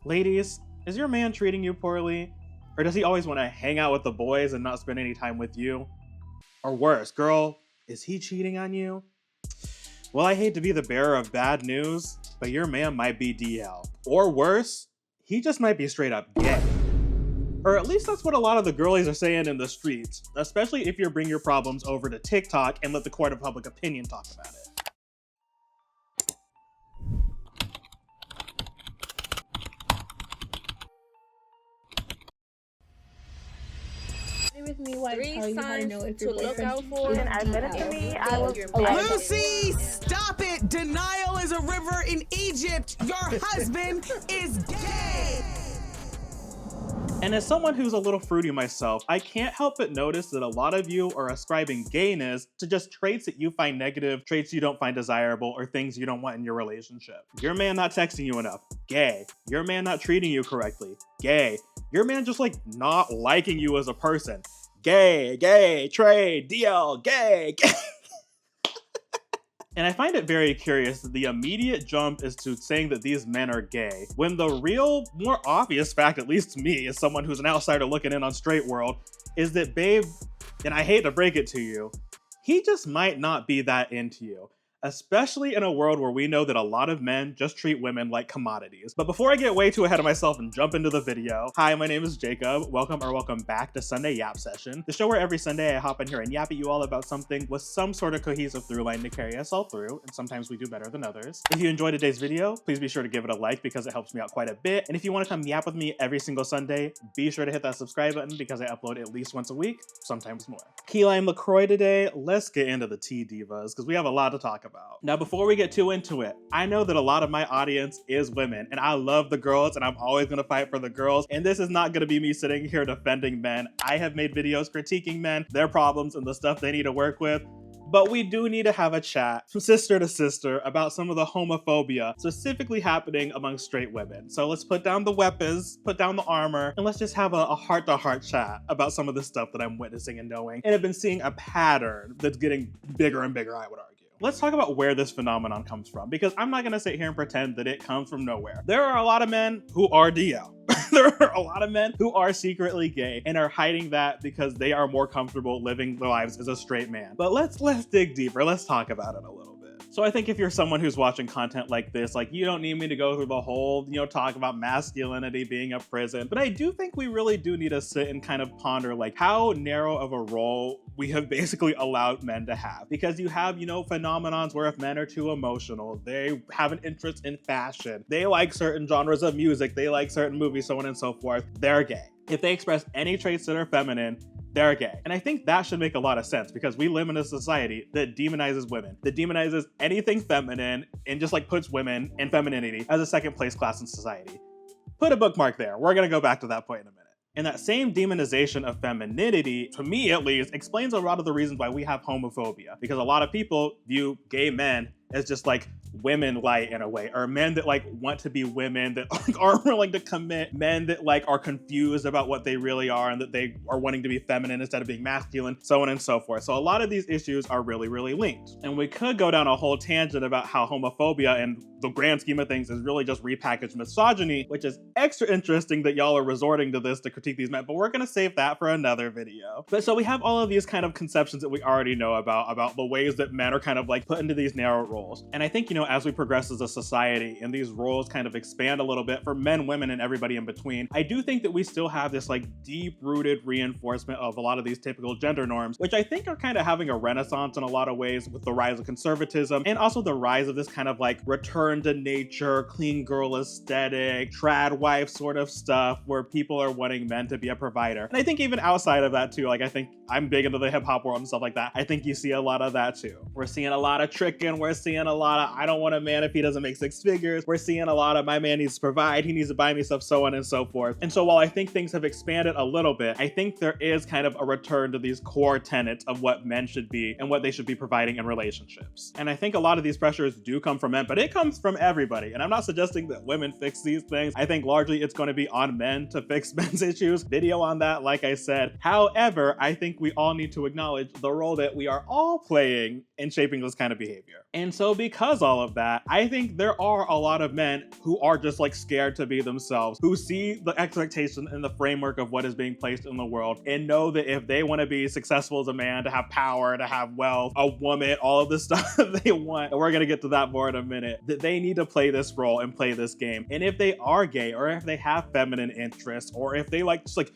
Ladies, is your man treating you poorly? Or does he always want to hang out with the boys and not spend any time with you? Or worse, girl, is he cheating on you? Well, I hate to be the bearer of bad news, but your man might be DL. Or worse, he just might be straight up gay. Or at least that's what a lot of the girlies are saying in the streets, especially if you bring your problems over to TikTok and let the court of public opinion talk about it. With me while I Three tell you how to signs know if to your look boyfriend out for. is And admit it to me, I will. Lucy, stop it! Denial is a river in Egypt. Your husband is gay. And as someone who's a little fruity myself, I can't help but notice that a lot of you are ascribing gayness to just traits that you find negative, traits you don't find desirable, or things you don't want in your relationship. Your man not texting you enough, gay. Your man not treating you correctly, gay. Your man just like not liking you as a person, gay, gay, trade, DL, gay, gay. And I find it very curious that the immediate jump is to saying that these men are gay, when the real, more obvious fact, at least to me, as someone who's an outsider looking in on straight world, is that babe, and I hate to break it to you, he just might not be that into you. Especially in a world where we know that a lot of men just treat women like commodities. But before I get way too ahead of myself and jump into the video, hi, my name is Jacob. Welcome back to Sunday Yap Session, the show where every Sunday I hop in here and yap at you all about something with some sort of cohesive through line to carry us all through, and sometimes we do better than others. If you enjoyed today's video, please be sure to give it a like because it helps me out quite a bit. And if you want to come yap with me every single Sunday, be sure to hit that subscribe button because I upload at least once a week, sometimes more. Key lime LaCroix today, let's get into the tea divas because we have a lot to talk about. Now, before we get too into it, I know that a lot of my audience is women, and I love the girls, and I'm always gonna fight for the girls, and this is not gonna be me sitting here defending men. I have made videos critiquing men, their problems, and the stuff they need to work with, but we do need to have a chat from sister to sister about some of the homophobia specifically happening among straight women. So let's put down the weapons, put down the armor, and let's just have a heart-to-heart chat about some of the stuff that I'm witnessing and knowing, and have been seeing a pattern that's getting bigger and bigger, I would argue. Let's talk about where this phenomenon comes from, because I'm not gonna sit here and pretend that it comes from nowhere. There are a lot of men who are DL. There are a lot of men who are secretly gay and are hiding that because they are more comfortable living their lives as a straight man. But let's dig deeper. Let's talk about it a little bit. So I think if you're someone who's watching content like this, like you don't need me to go through the whole, talk about masculinity being a prison, but I do think we really do need to sit and kind of ponder like how narrow of a role we have basically allowed men to have. Because you have, phenomenons where if men are too emotional, they have an interest in fashion, they like certain genres of music, they like certain movies, so on and so forth, they're gay. If they express any traits that are feminine, they're gay. And I think that should make a lot of sense because we live in a society that demonizes women, that demonizes anything feminine and just like puts women and femininity as a second place class in society. Put a bookmark there. We're gonna go back to that point in a minute. And that same demonization of femininity, to me at least, explains a lot of the reasons why we have homophobia. Because a lot of people view gay men as just like women light in a way, or men that like want to be women that like aren't willing to commit, men that like are confused about what they really are and that they are wanting to be feminine instead of being masculine, so on and so forth. So a lot of these issues are really, really linked. And we could go down a whole tangent about how homophobia in the grand scheme of things is really just repackaged misogyny, which is extra interesting that y'all are resorting to this to critique these men, but we're gonna save that for another video. But so we have all of these kind of conceptions that we already know about the ways that men are kind of like put into these narrow roles. And I think, as we progress as a society and these roles kind of expand a little bit for men, women, and everybody in between, I do think that we still have this like deep-rooted reinforcement of a lot of these typical gender norms, which I think are kind of having a renaissance in a lot of ways with the rise of conservatism and also the rise of this kind of like return to nature, clean girl aesthetic, trad wife sort of stuff where people are wanting men to be a provider. And I think even outside of that too, like I think I'm big into the hip hop world and stuff like that. I think you see a lot of that too. We're seeing a lot of tricking, we're seeing a lot of I don't want a man if he doesn't make six figures. We're seeing a lot of my man needs to provide, he needs to buy me stuff, so on and so forth. And so while I think things have expanded a little bit, I think there is kind of a return to these core tenets of what men should be and what they should be providing in relationships. And I think a lot of these pressures do come from men, but it comes from everybody. And I'm not suggesting that women fix these things. I think largely it's going to be on men to fix men's issues. Video on that, like I said. However, I think we all need to acknowledge the role that we are all playing in shaping this kind of behavior. And so because all of that, I think there are a lot of men who are just like scared to be themselves, who see the expectation in the framework of what is being placed in the world and know that if they want to be successful as a man, to have power, to have wealth, a woman, all of this stuff they want, and we're going to get to that more in a minute, that they need to play this role and play this game. And if they are gay, or if they have feminine interests, or if they like just like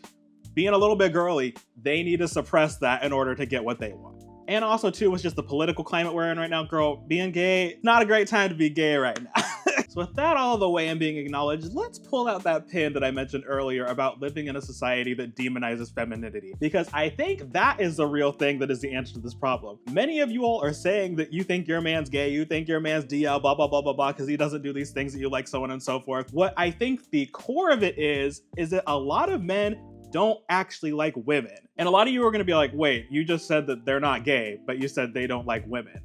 being a little bit girly, they need to suppress that in order to get what they want. And also too, it's just the political climate we're in right now, girl. Being gay, not a great time to be gay right now. So with that all the way and being acknowledged, let's pull out that pin that I mentioned earlier about living in a society that demonizes femininity, because I think that is the real thing that is the answer to this problem. Many of you all are saying that you think your man's gay, you think your man's DL, blah, blah, blah, blah, blah, because he doesn't do these things that you like, so on and so forth. What I think the core of it is that a lot of men don't actually like women. And a lot of you are going to be like, wait, you just said that they're not gay, but you said they don't like women.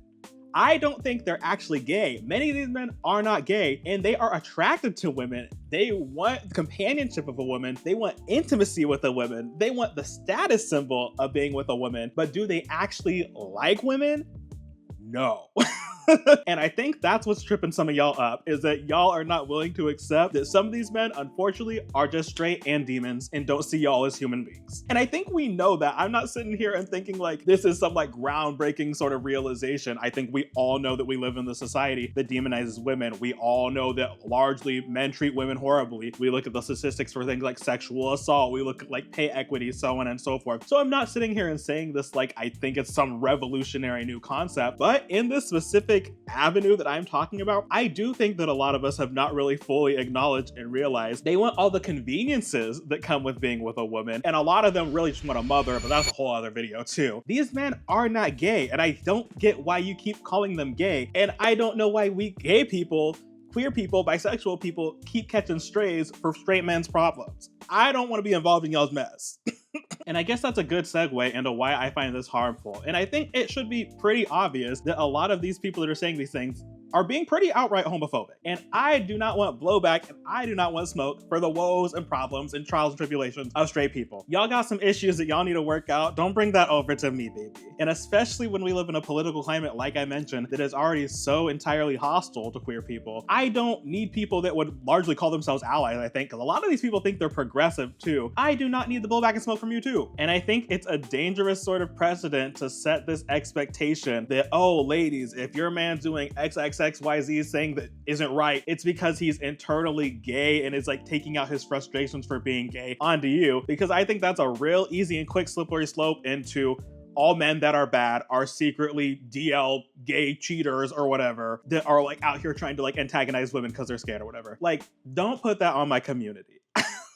I don't think they're actually gay. Many of these men are not gay, and they are attracted to women. They want companionship of a woman. They want intimacy with a woman. They want the status symbol of being with a woman. But do they actually like women? No. And I think that's what's tripping some of y'all up, is that y'all are not willing to accept that some of these men, unfortunately, are just straight and demons and don't see y'all as human beings. And I think we know that. I'm not sitting here and thinking like this is some like groundbreaking sort of realization. I think we all know that we live in the society that demonizes women. We all know that largely men treat women horribly. We look at the statistics for things like sexual assault. We look at like pay equity, so on and so forth. So I'm not sitting here and saying this like I think it's some revolutionary new concept, but in this specific avenue that I'm talking about, I do think that a lot of us have not really fully acknowledged and realized they want all the conveniences that come with being with a woman, and a lot of them really just want a mother, but that's a whole other video too. These men are not gay, and I don't get why you keep calling them gay, and I don't know why we gay people, queer people, bisexual people keep catching strays for straight men's problems. I don't want to be involved in y'all's mess. And I guess that's a good segue into why I find this harmful. And I think it should be pretty obvious that a lot of these people that are saying these things are being pretty outright homophobic. And I do not want blowback, and I do not want smoke for the woes and problems and trials and tribulations of straight people. Y'all got some issues that y'all need to work out. Don't bring that over to me, baby. And especially when we live in a political climate, like I mentioned, that is already so entirely hostile to queer people. I don't need people that would largely call themselves allies, I think, because a lot of these people think they're progressive too. I do not need the blowback and smoke from you too. And I think it's a dangerous sort of precedent to set this expectation that, oh, ladies, if your man's doing XYZ saying that isn't right, it's because he's internally gay and is like taking out his frustrations for being gay onto you, because I think that's a real easy and quick slippery slope into all men that are bad are secretly DL gay cheaters or whatever that are like out here trying to like antagonize women because they're scared or whatever. Like, don't put that on my community.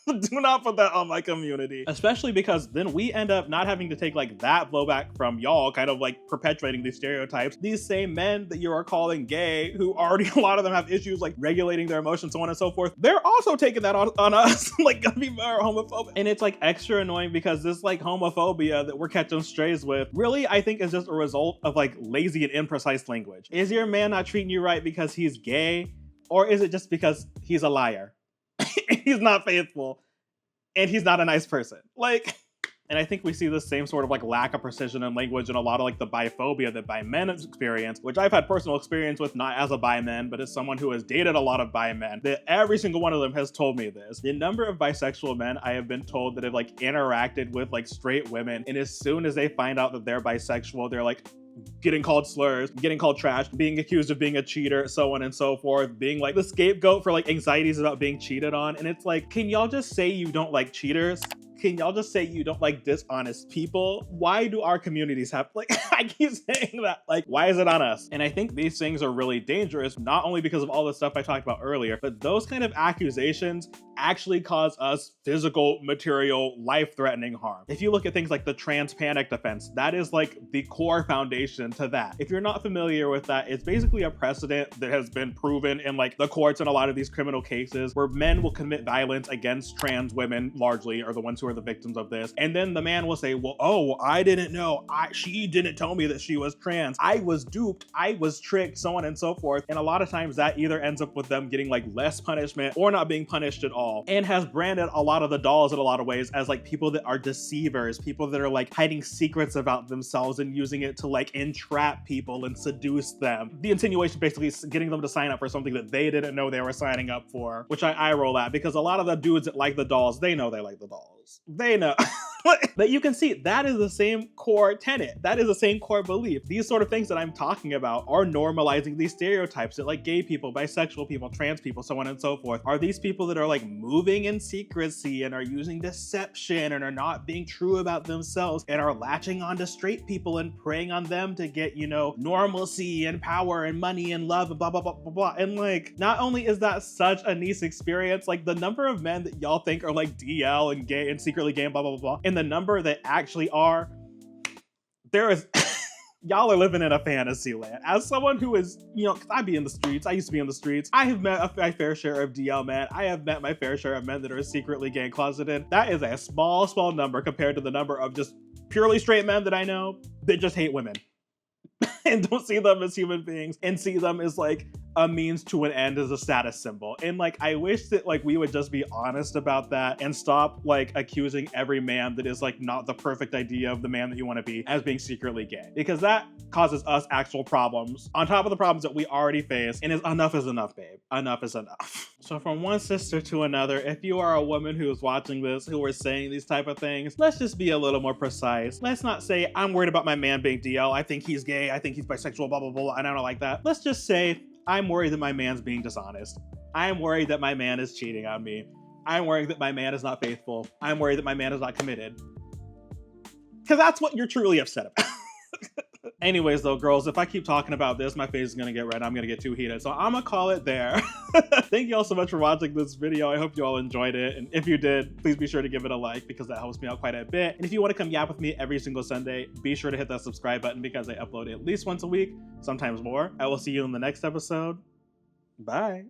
Do not put that on my community, especially because then we end up not having to take like that blowback from y'all, kind of like perpetuating these stereotypes. These same men that you are calling gay, who already a lot of them have issues like regulating their emotions, so on and so forth, they're also taking that on us, like gonna be more homophobic. And it's like extra annoying because this like homophobia that we're catching strays with really, I think, is just a result of like lazy and imprecise language. Is your man not treating you right because he's gay, or is it just because he's a liar? He's not faithful and he's not a nice person. Like, and I think we see this same sort of like lack of precision in language and a lot of like the biphobia that bi men experience, which I've had personal experience with, not as a bi man, but as someone who has dated a lot of bi men, that every single one of them has told me this. The number of bisexual men I have been told that have like interacted with like straight women, and as soon as they find out that they're bisexual, they're like getting called slurs, getting called trash, being accused of being a cheater, so on and so forth, being like the scapegoat for like anxieties about being cheated on. And it's like, can y'all just say you don't like cheaters? Can y'all just say you don't like dishonest people? Why do our communities have, like, I keep saying that, like, why is it on us? And I think these things are really dangerous, not only because of all the stuff I talked about earlier, but those kind of accusations actually cause us physical, material, life-threatening harm. If you look at things like the trans panic defense, that is like the core foundation to that. If you're not familiar with that, it's basically a precedent that has been proven in like the courts in a lot of these criminal cases where men will commit violence against trans women, largely, are the ones who are the victims of this. And then the man will say, well, oh, I didn't know. She didn't tell me that she was trans. I was duped. I was tricked, so on and so forth. And a lot of times that either ends up with them getting like less punishment or not being punished at all. doll, and has branded a lot of the dolls in a lot of ways as like people that are deceivers, people that are like hiding secrets about themselves and using it to like entrap people and seduce them. The insinuation basically is getting them to sign up for something that they didn't know they were signing up for, which I roll at, because a lot of the dudes that like the dolls, they know they like the dolls. They know. But you can see that is the same core tenet. That is the same core belief. These sort of things that I'm talking about are normalizing these stereotypes that like gay people, bisexual people, trans people, so on and so forth, are these people that are like moving in secrecy and are using deception and are not being true about themselves and are latching onto straight people and preying on them to get, you know, normalcy and power and money and love and blah, blah, blah, blah, blah. And like, not only is that such a niche experience, like the number of men that y'all think are like DL and gay and secretly gay and blah, blah, blah, blah, and the number that actually are, there is, y'all are living in a fantasy land. As someone who is, you know, 'cause I be in the streets, I used to be in the streets, I have met my fair share of DL men, I have met my fair share of men that are secretly gay and closeted. That is a small, small number compared to the number of just purely straight men that I know that just hate women and don't see them as human beings and see them as like a means to an end, as a status symbol. And like, I wish that like we would just be honest about that and stop like accusing every man that is like not the perfect idea of the man that you want to be as being secretly gay, because that causes us actual problems on top of the problems that we already face. And enough is enough, babe. Enough is enough. So from one sister to another, if you are a woman who is watching this, who are saying these type of things, let's just be a little more precise. Let's not say, I'm worried about my man being DL, I think he's gay, I think he's bisexual, blah, blah, blah, and I don't like that. Let's just say, I'm worried that my man's being dishonest. I'm worried that my man is cheating on me. I'm worried that my man is not faithful. I'm worried that my man is not committed. Because that's what you're truly upset about. Anyways though, girls, if I keep talking about this, my face is gonna get red. I'm gonna get too heated. So I'm gonna call it there. Thank you all so much for watching this video. I hope you all enjoyed it. And if you did, please be sure to give it a like, because that helps me out quite a bit. And if you want to come yap with me every single Sunday, be sure to hit that subscribe button, because I upload at least once a week, sometimes more. I will see you in the next episode. Bye.